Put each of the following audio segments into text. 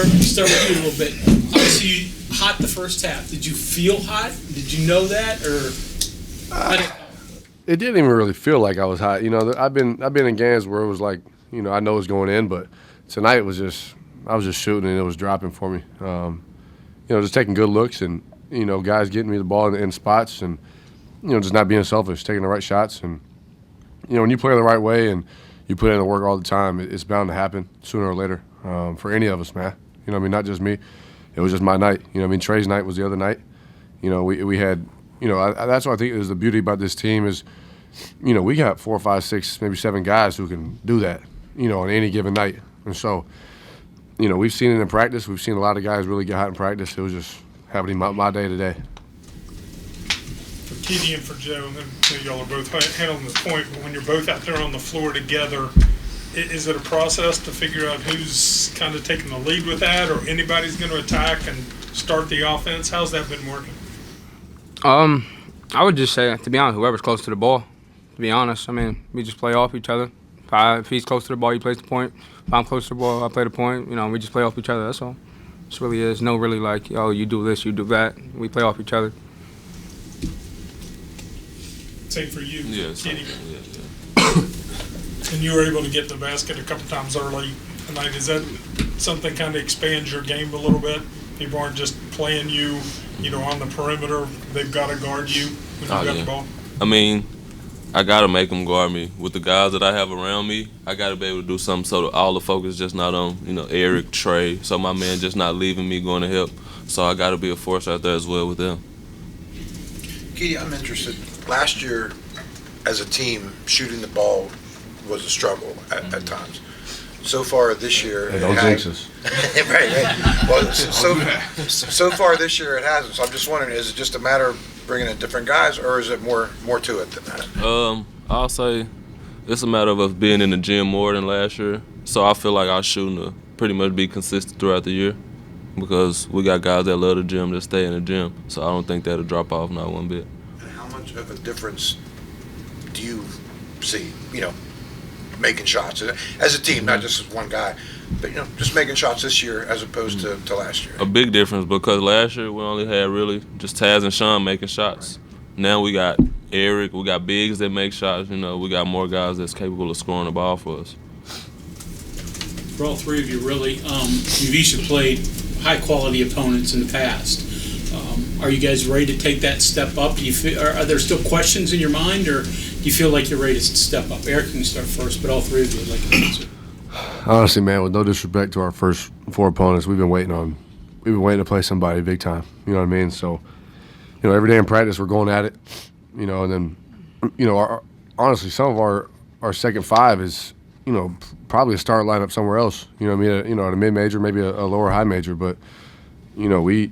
start with you a little bit. Obviously, hot the first half. Did you feel hot? Did you know that, or? It didn't even really feel like I was hot. You know, I've been in games where it was like, you know, I know it's going in, but tonight I was just shooting and it was dropping for me. You know, just taking good looks and, you know, guys getting me the ball in spots and, you know, just not being selfish, taking the right shots. And, you know, when you play the right way and you put in the work all the time, it's bound to happen sooner or later for any of us, man. You know what I mean? Not just me. It was just my night. You know what I mean? Trey's night was the other night. You know, we had, you know, that's what I think is the beauty about this team is, you know, we got 4, 5, 6, maybe 7 guys who can do that, you know, on any given night. And so, you know, we've seen it in practice. We've seen a lot of guys really get hot in practice. It was just happening my day today. For TD and for Joe, and then y'all are both handling the point, but when you're both out there on the floor together, is it a process to figure out who's kind of taking the lead with that, or anybody's going to attack and start the offense? How's that been working? I would just say, to be honest, whoever's close to the ball, to be honest. I mean, we just play off each other. If he's close to the ball, he plays the point. If I'm close to the ball, I play the point. You know, we just play off each other, that's all. This really is. No really like, oh, you do this, you do that. We play off each other. Same for you, yeah, Kenny. Yeah. And you were able to get the basket a couple times early tonight. Is that something kind of expands your game a little bit? People aren't just playing you, you know, on the perimeter. They've got to guard you when you got the ball. I mean, I got to make them guard me. With the guys that I have around me, I got to be able to do something so that all the focus just not on, you know, Eric, Trey, so my man just not leaving me going to help. So I got to be a force out there as well with them. Keedy, I'm interested. Last year, as a team, shooting the ball was a struggle at times. So far this year, hey, don't jinx us. right. Well, so far this year it hasn't. So I'm just wondering, is it just a matter of bringing in different guys, or is it more to it than that? I'll say it's a matter of us being in the gym more than last year. So I feel like our shooting will pretty much be consistent throughout the year because we got guys that love the gym that stay in the gym. So I don't think that'll drop off not one bit. And how much of a difference do you see, you know, making shots as a team, not just as one guy, but, you know, just making shots this year as opposed to last year? A big difference because last year we only had really just Taz and Sean making shots. Right. Now we got Eric, we got bigs that make shots. You know, we got more guys that's capable of scoring the ball for us. For all three of you, really, you've each played high-quality opponents in the past. Are you guys ready to take that step up? Do you feel, are there still questions in your mind, or do you feel like you're ready to step up? Eric can start first, but all three of you would like to answer. Honestly, man, with no disrespect to our first 4 opponents, we've been waiting to play somebody big time. You know what I mean? So, you know, every day in practice we're going at it. You know, and then, you know, honestly, some of our second 5 is, you know, probably a start lineup somewhere else. You know what I mean? You know, at a mid-major, maybe a lower high major, but. You know, we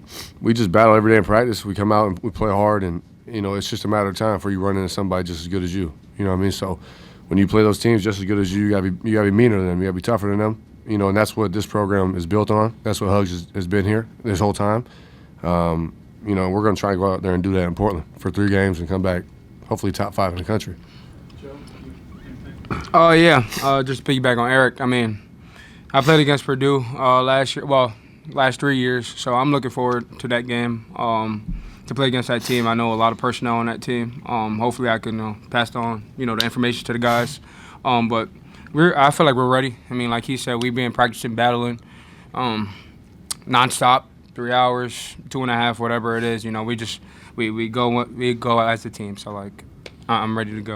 just battle every day in practice. We come out and we play hard, and, you know, it's just a matter of time before you run into somebody just as good as you. You know what I mean? So when you play those teams just as good as you gotta be meaner than them. You gotta be tougher than them. You know, and that's what this program is built on. That's what Hugs has been here this whole time. You know, we're gonna try and go out there and do that in Portland for 3 games and come back, hopefully top 5 in the country. Just to piggyback on Eric. I mean, I played against Purdue last year. Well. Last 3 years, so I'm looking forward to that game to play against that team. I know a lot of personnel on that team. Hopefully, I can pass on the information to the guys. But I feel like we're ready. I mean, like he said, we've been practicing battling nonstop, 3 hours, 2.5, whatever it is. You know, we go as a team. So like, I'm ready to go.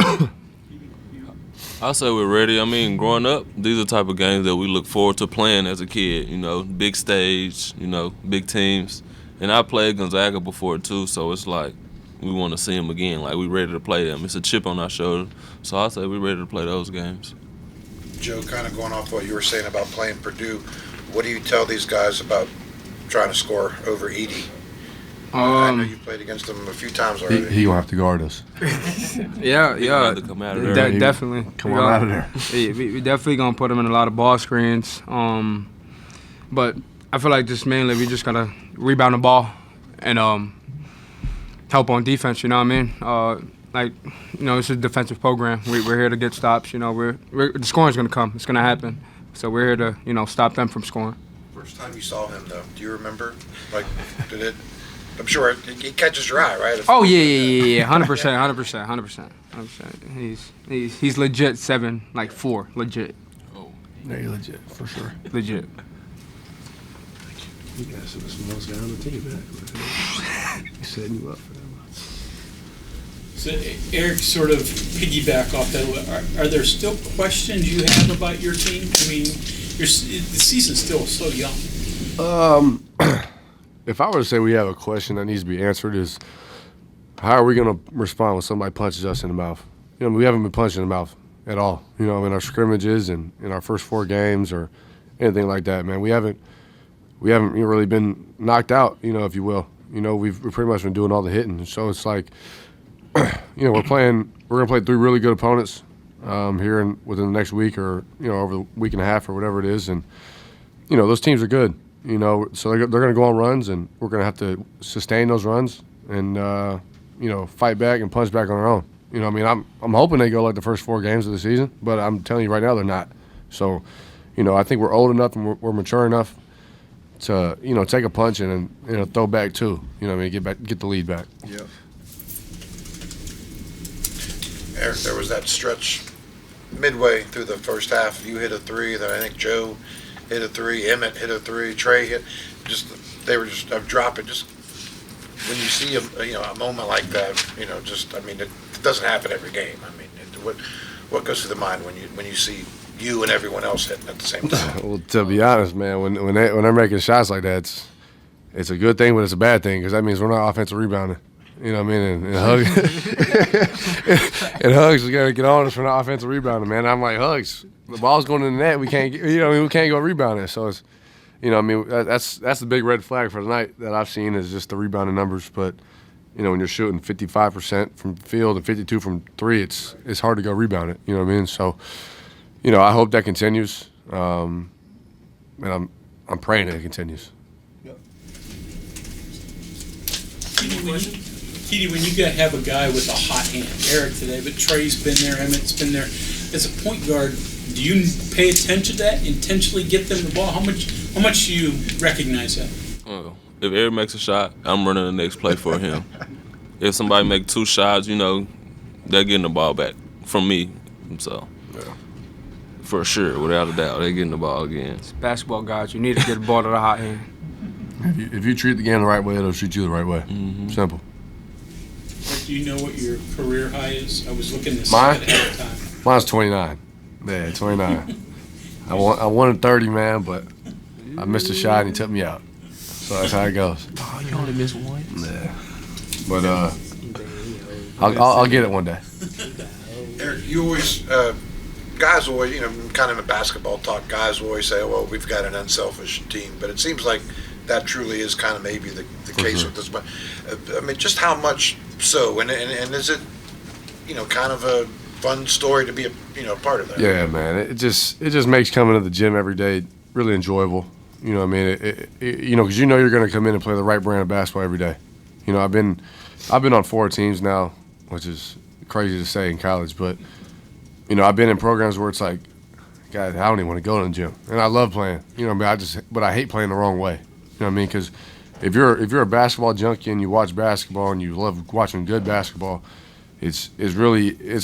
I say we're ready. I mean, growing up, these are the type of games that we look forward to playing as a kid, you know, big stage, you know, big teams. And I played Gonzaga before, too, so it's like we want to see them again. Like, we're ready to play them. It's a chip on our shoulder. So I say we're ready to play those games. Joe, kind of going off what you were saying about playing Purdue, what do you tell these guys about trying to score over Edey? I know you played against him a few times already. He gonna have to guard us. Yeah. Come out of there. Definitely. Come on out of there. We definitely gonna put him in a lot of ball screens. But I feel like just mainly we just gotta rebound the ball and help on defense. You know what I mean? It's a defensive program. We're here to get stops. You know, the scoring's gonna come. It's gonna happen. So we're here to stop them from scoring. For First time you saw him, though, do you remember? Like, did it? I'm sure it catches your eye, right? Oh yeah, 100%. He's legit 4, legit. Very legit, for sure. Legit. You guys are the smallest guy on the team, man. He's setting you up for that. So, Eric, sort of piggyback off that, are there still questions you have about your team? I mean, the season's still so young. If I were to say we have a question that needs to be answered is, how are we going to respond when somebody punches us in the mouth? You know, we haven't been punched in the mouth at all. You know, in our scrimmages and in our first 4 games or anything like that, man. We haven't really been knocked out, you know, if you will. You know, we've pretty much been doing all the hitting. So it's like, you know, we're going to play 3 really good opponents here within the next week or, you know, over the week and a half or whatever it is. And, you know, those teams are good, you know, so they're going to go on runs and we're going to have to sustain those runs and, you know, fight back and punch back on our own. You know, I mean, I'm hoping they go like the first 4 games of the season, but I'm telling you right now they're not. So, you know, I think we're old enough and we're mature enough to, you know, take a punch and you know, throw back too. You know what I mean? Get the lead back. Yeah. Eric, there was that stretch midway through the first half. You hit a 3, then I think Joe hit a 3, Emmett hit a 3, Trey hit. They were just dropping. Just when you see a moment like that, you know, just I mean, it doesn't happen every game. I mean, what goes through the mind when you see you and everyone else hitting at the same time? Well, to be honest, man, when they're making shots like that, it's a good thing, but it's a bad thing because that means we're not offensive rebounding. You know what I mean? And Hugs is gonna get on us for not offensive rebounding, man. I'm like, Hugs, the ball's going in the net. We can't get, you know, we can't go rebounding. So it's, you know, I mean, that's the big red flag for tonight that I've seen is just the rebounding numbers. But you know, when you're shooting 55% from field and 52 from 3, it's hard to go rebound it. You know what I mean? So, you know, I hope that continues, and I'm praying that it continues. Keedy, when you have a guy with a hot hand, Eric today, but Trey's been there, Emmett's been there. As a point guard, do you pay attention to that? Intentionally get them the ball? How much do you recognize that? Well, if Eric makes a shot, I'm running the next play for him. If somebody make 2 shots, you know, they're getting the ball back from me. So, for sure, without a doubt, they're getting the ball again. It's basketball, guys. You need to get the ball to the hot hand. If you treat the game the right way, it'll treat you the right way. Mm-hmm. Simple. Do you know what your career high is? I was looking this Mine? up ahead of time. Mine's 29. Yeah, 29. I wanted 30, man, but I missed a shot and he took me out. So that's how it goes. Oh, you only missed one? Yeah. But I'll get it one day. Eric, you always, guys always, you know, kind of in basketball talk, guys will always say, oh, well, we've got an unselfish team. But it seems like that truly is kind of maybe the case sure. with this. But I mean, just how much so? And is it, you know, kind of a fun story to be a part of that? Yeah, man. It just makes coming to the gym every day really enjoyable. You know what I mean? You know, because you know you're going to come in and play the right brand of basketball every day. You know, I've been on 4 teams now, which is crazy to say in college, but you know, I've been in programs where it's like, God, I don't even want to go to the gym, and I love playing. You know, but I hate playing the wrong way. You know what I mean? Because if you're a basketball junkie and you watch basketball and you love watching good basketball, it's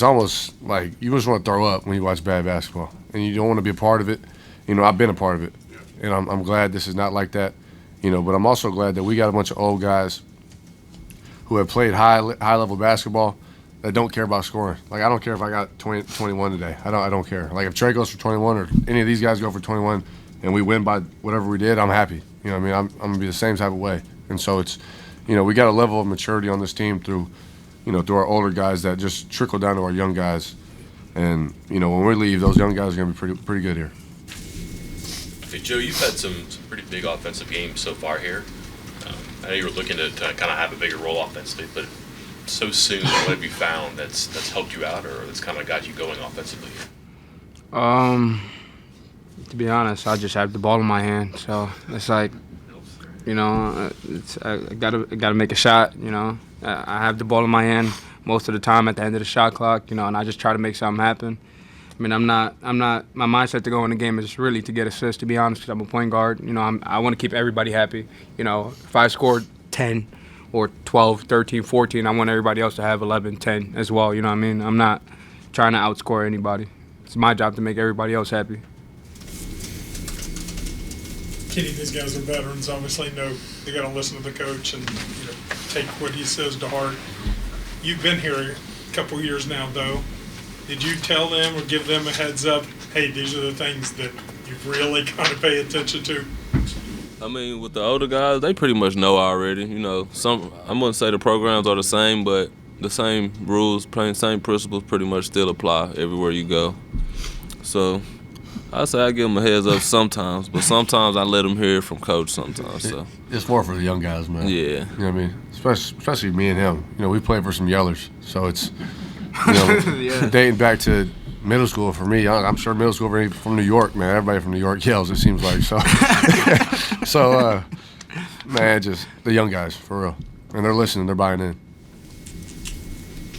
almost like you just want to throw up when you watch bad basketball, and you don't want to be a part of it. You know, I've been a part of it, and I'm glad this is not like that. You know, but I'm also glad that we got a bunch of old guys who have played high level basketball that don't care about scoring. Like, I don't care if I got 21 today. I don't care. Like, if Trey goes for 21 or any of these guys go for 21 and we win by whatever we did, I'm happy. You know what I mean? I'm going to be the same type of way. And so it's, you know, we got a level of maturity on this team through our older guys that just trickle down to our young guys. And, you know, when we leave, those young guys are going to be pretty good here. Hey, Joe, you've had some pretty big offensive games so far here. I know you were looking to kind of have a bigger role offensively, but so soon, what have you found that's helped you out or that's kind of got you going offensively? To be honest, I just have the ball in my hand, so it's like, you know, I gotta make a shot. You know, I have the ball in my hand most of the time at the end of the shot clock. You know, and I just try to make something happen. I mean, I'm not. My mindset to go in the game is really to get assists. To be honest, because I'm a point guard. You know, I want to keep everybody happy. You know, if I scored 10 or 12, 13, 14, I want everybody else to have 11, 10 as well. You know what I mean? I'm not trying to outscore anybody. It's my job to make everybody else happy. Kenny, these guys are veterans. Obviously, know they got to listen to the coach and take what he says to heart. You've been here a couple years now, though. Did you tell them or give them a heads up? Hey, these are the things that you really got to pay attention to. I mean, with the older guys, they pretty much know already. You know, I wouldn't say the programs are the same, but the same rules, same principles pretty much still apply everywhere you go. So I say I give them a heads up sometimes, but sometimes I let them hear it from coach sometimes. So It's more for the young guys, man. yeah. You know what I mean? Especially me and him. You know, we play for some yellers, so it's dating back to middle school for me. I'm sure middle school from New York, man. Everybody from New York yells. It seems like so. So, man, just the young guys for real, and they're listening. They're buying in.